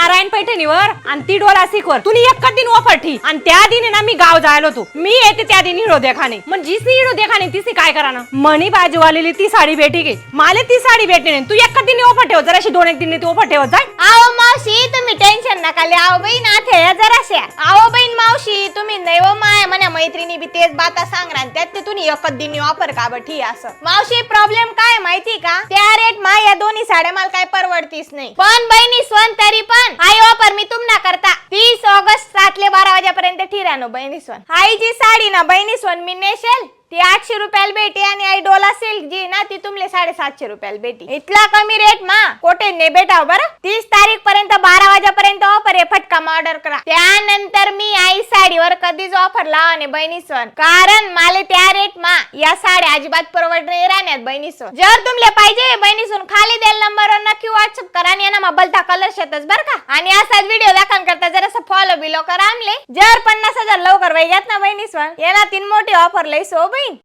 नारायण पैठणीवर आणि ती डोला सिकवर तुला एक दिन ऑफर ठी आणि त्या दिनी ना मी गाव जायला होतो मी येते त्या दिनी हिरो देखाने मग जिसी हिरो देखाने तिसी काय करा ना मनी बाजूवालेली ती साडी भेटी गे मला ती साडी भेटली नाही तू एक दिन ऑफर ठेव जराशी 2-1 दिन तू ऑफर ठेवत जाय आओ मावशी तुम्ही टेन्शन नका ले आओ बहीण आथे जराशा आओ बहीण मावशी तुम्ही नाही हो माय मन्या मैत्रिणी बी तेच बाता सांगणार त्यात ते तुम्ही एक दिन ऑफर का बठी असं मावशी प्रॉब्लेम काय माहिती का त्या रेट मा या दोन्ही साड्या मला काय परवडतीस नाही पण बहिणी स्वण तरी पण हाय ऑफर मी तुमना करता 30 ऑगस्ट 7 ते 12 वाजेपर्यंत ठिरानो बहिणी स्वण हाय जी साडी ना बहिणी स्वण मी नेशल ती 800 रुपयाला भेटी आणि आई डोला सिल्क जी ना ती तुमले 750 रुपयाला भेटी इतला कमी रेट मा कोठे ने भेटाव बरं 30 तारीख पर्यंत 12 वाजेपर्यंत ऑफर आहे फटका ऑर्डर करा त्यानंतर मी आई साडीवर कधीच ऑफर लावणे बहिणी सण कारण माले त्या रेट मा या साड्या अजिबात परवडणे राहण्यात बहिणी सण जर तुमले पाहिजे बहिणी सण खाली देल नंबरवर नक्की व्हॉट्सअप करा आणि यांना मोबाईलचा कलर शेतच बर का आणि असाच व्हिडिओ दाखल करता जरासं फॉलो बिलो करा आमले जर 50,000 लवकर वैग्यात ना बहिणी सण याला 3 मोठी ऑफर लई सो